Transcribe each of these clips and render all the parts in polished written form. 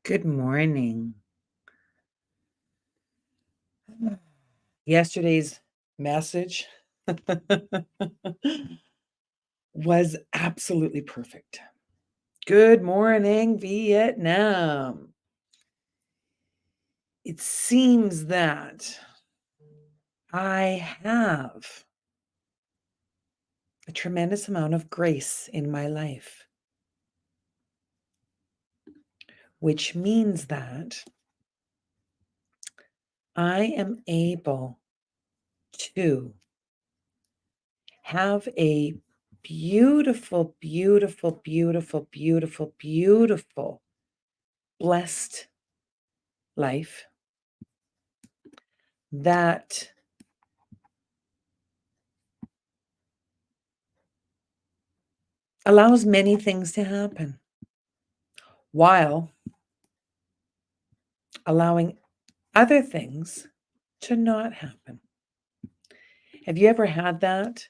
Good morning. Yesterday's message was absolutely perfect. Good morning, Vietnam. It seems that I have a tremendous amount of grace in my life, which means that I am able to have a beautiful, beautiful, beautiful, beautiful, beautiful, blessed life that allows many things to happen while allowing other things to not happen. Have you ever had that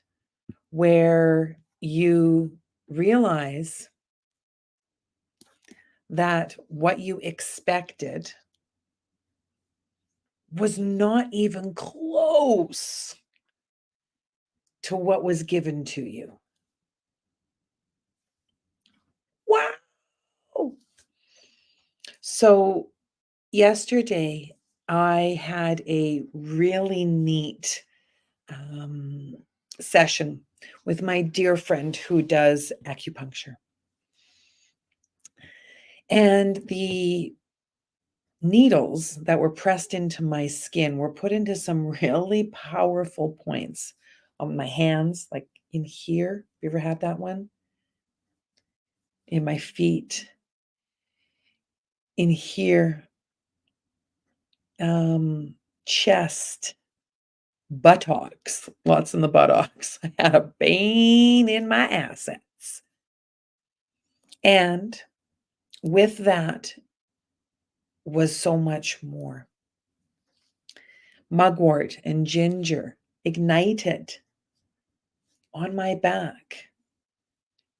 where you realize that what you expected was not even close to what was given to you? Wow. So, yesterday, I had a really neat um, session with my dear friend who does acupuncture. And the needles that were pressed into my skin were put into some really powerful points on my hands, like in here. You ever had that one? In my feet, in here, um, chest, buttocks, lots in the buttocks. I had a pain in my assets. And with that was so much more. Mugwort and ginger ignited on my back,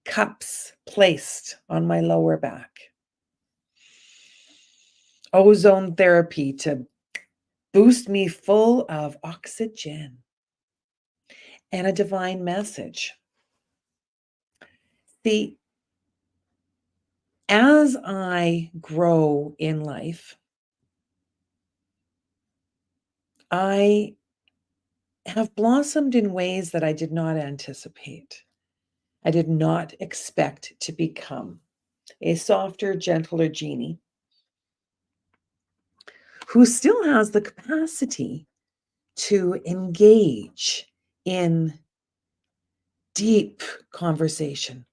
cups placed on my lower back, ozone therapy to boost me full of oxygen, and a divine message. See, as I grow in life, I have blossomed in ways that I did not anticipate. I did not expect to become a softer, gentler genie who still has the capacity to engage in deep conversation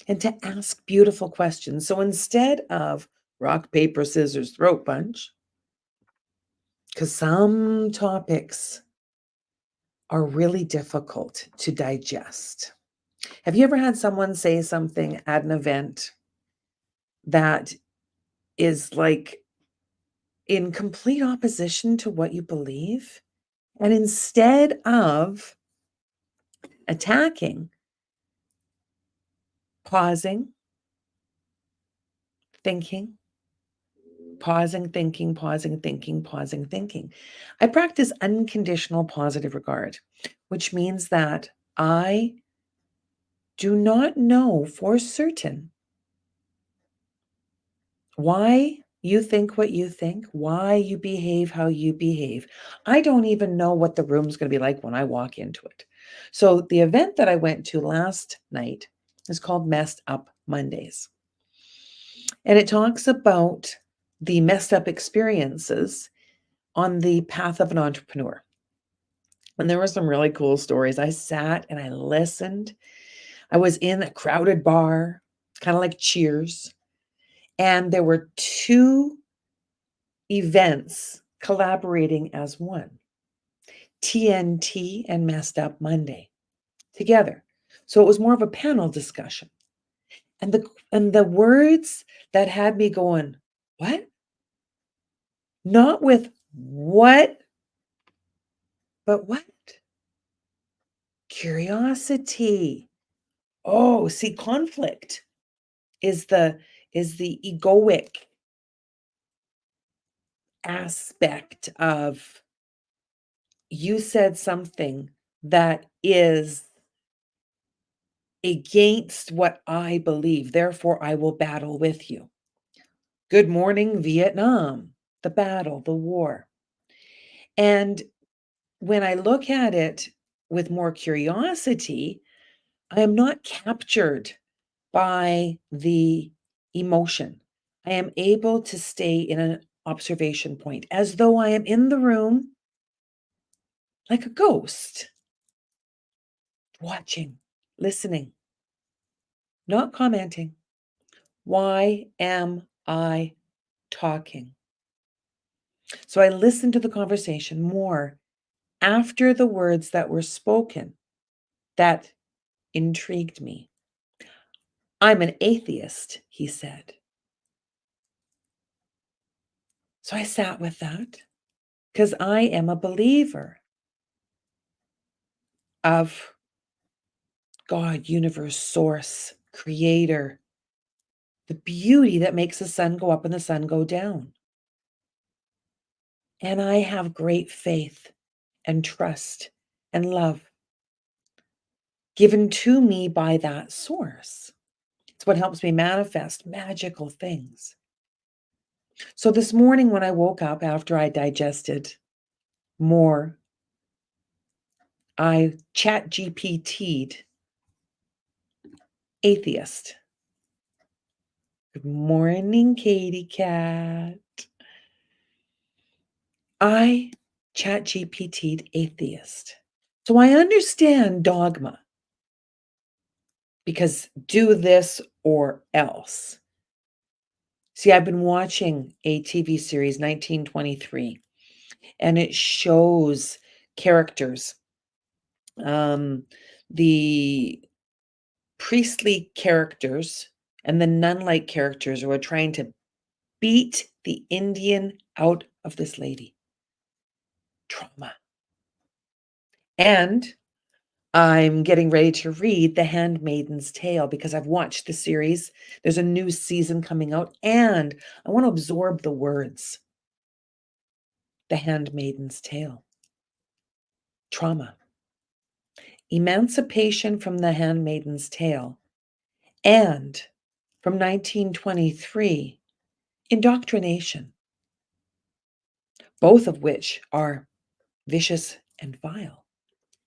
and to ask beautiful questions. So instead of rock, paper, scissors, throat punch, because some topics are really difficult to digest. Have you ever had someone say something at an event that is like in complete opposition to what you believe? And instead of attacking, pausing, thinking, pausing, thinking, pausing, thinking, pausing, thinking. I practice unconditional positive regard, which means that I do not know for certain why you think what you think, why you behave how you behave. I don't even know what the room's going to be like when I walk into it. So the event that I went to last night is called Messed Up Mondays. And it talks about the messed up experiences on the path of an entrepreneur. And there were some really cool stories. I sat and I listened. I was in a crowded bar, kind of like Cheers. And there were two events collaborating as one, TNT and Messed Up Monday together. So it was more of a panel discussion. And the words that had me going, what? Not with what, but what? Curiosity. Oh, see, conflict is the egoic aspect of you said something that is against what I believe, therefore I will battle with you. Good morning, Vietnam, the battle, the war. And when I look at it with more curiosity, I am not captured by the emotion. I am able to stay in an observation point as though I am in the room like a ghost, watching, listening, not commenting. Why am I talking? So I listened to the conversation more after the words that were spoken that intrigued me. I'm an atheist, he said. So I sat with that because I am a believer of God, universe, source, creator, the beauty that makes the sun go up and the sun go down. And I have great faith and trust and love given to me by that source. It's what helps me manifest magical things. So this morning when I woke up after I digested more, I chat GPT'd atheist. Good morning, Katie Cat. I chat GPT'd atheist. So I understand dogma because do this or else. See, I've been watching a TV series, 1923, and it shows characters. The priestly characters and the nun-like characters who are trying to beat the Indian out of this lady. Trauma. And I'm getting ready to read The Handmaid's Tale because I've watched the series. There's a new season coming out, and I want to absorb the words. The Handmaid's Tale. Trauma. Emancipation from The Handmaid's Tale, and from 1923, indoctrination, both of which are vicious and vile.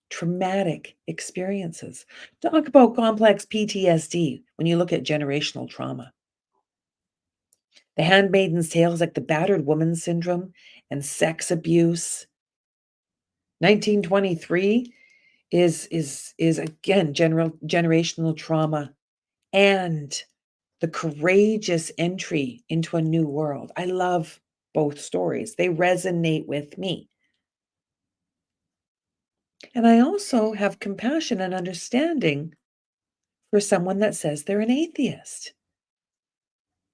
Traumatic experiences. Talk about complex PTSD when you look at generational trauma. The Handmaid's Tale is like the battered woman syndrome and sex abuse. 1923 is again generational trauma and the courageous entry into a new world. I love both stories. They resonate with me. And I also have compassion and understanding for someone that says they're an atheist.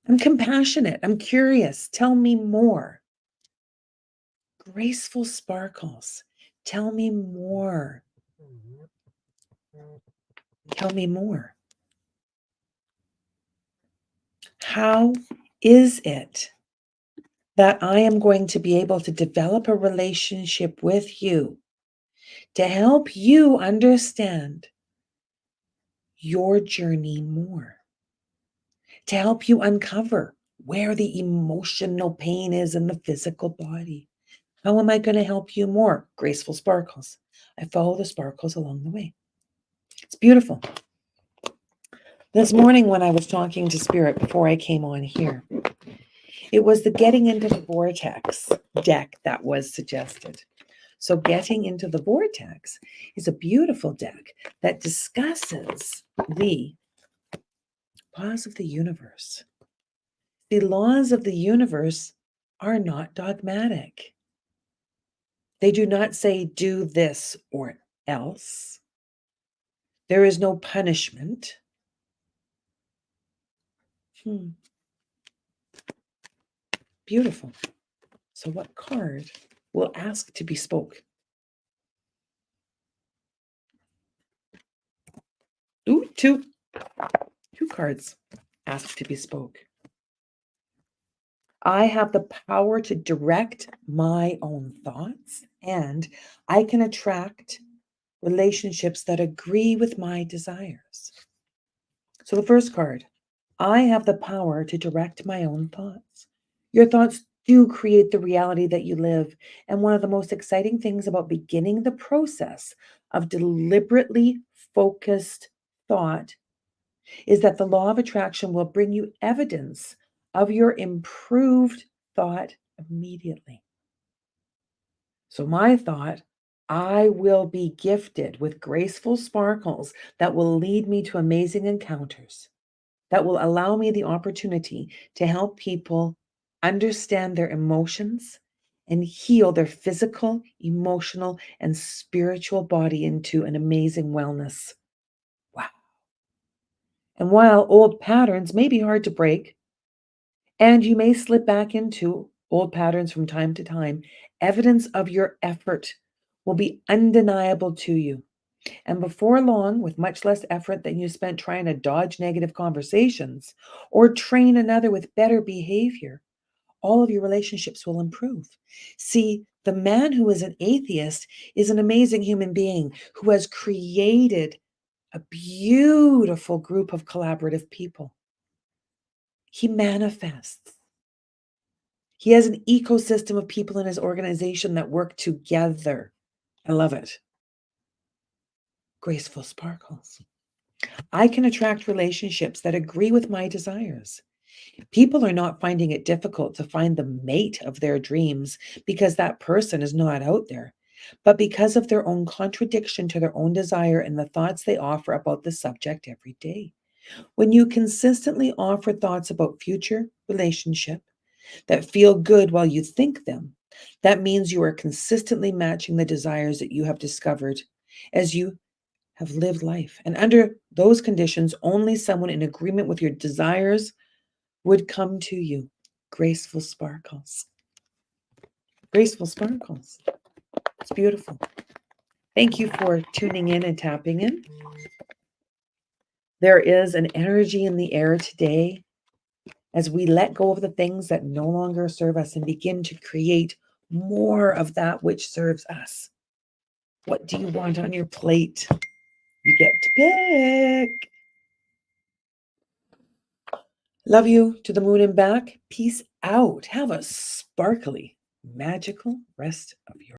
I'm compassionate. I'm curious. Tell me more. Graceful Sparkles. Tell me more. Tell me more. How is it that I am going to be able to develop a relationship with you to help you understand your journey more, to help you uncover where the emotional pain is in the physical body? How am I going to help you more? Graceful Sparkles. I follow the sparkles along the way. It's beautiful. This morning when I was talking to Spirit before I came on here, it was the Getting into the Vortex deck that was suggested. So Getting into the Vortex is a beautiful deck that discusses the laws of the universe. The laws of the universe are not dogmatic. They do not say do this or else. There is no punishment. Beautiful. So what card will ask to be spoke? Ooh, two cards ask to be spoke. I have the power to direct my own thoughts, and I can attract relationships that agree with my desires. So, the first card, I have the power to direct my own thoughts. Your thoughts do create the reality that you live. And one of the most exciting things about beginning the process of deliberately focused thought is that the law of attraction will bring you evidence of your improved thought immediately. So, my thought, I will be gifted with graceful sparkles that will lead me to amazing encounters, that will allow me the opportunity to help people understand their emotions and heal their physical, emotional, and spiritual body into an amazing wellness. Wow. And while old patterns may be hard to break, and you may slip back into old patterns from time to time, evidence of your effort will be undeniable to you. And before long, with much less effort than you spent trying to dodge negative conversations or train another with better behavior, all of your relationships will improve. See, the man who is an atheist is an amazing human being who has created a beautiful group of collaborative people. He manifests. He has an ecosystem of people in his organization that work together. I love it. Graceful Sparkles. I can attract relationships that agree with my desires. People are not finding it difficult to find the mate of their dreams because that person is not out there, but because of their own contradiction to their own desire and the thoughts they offer about the subject every day. When you consistently offer thoughts about future relationship that feel good while you think them, that means you are consistently matching the desires that you have discovered as you have lived life. And under those conditions, only someone in agreement with your desires would come to you. Graceful Sparkles. Graceful Sparkles. It's beautiful. Thank you for tuning in and tapping in. There is an energy in the air today as we let go of the things that no longer serve us and begin to create more of that which serves us. What do you want on your plate? You get to pick. Love you to the moon and back. Peace out. Have a sparkly, magical rest of your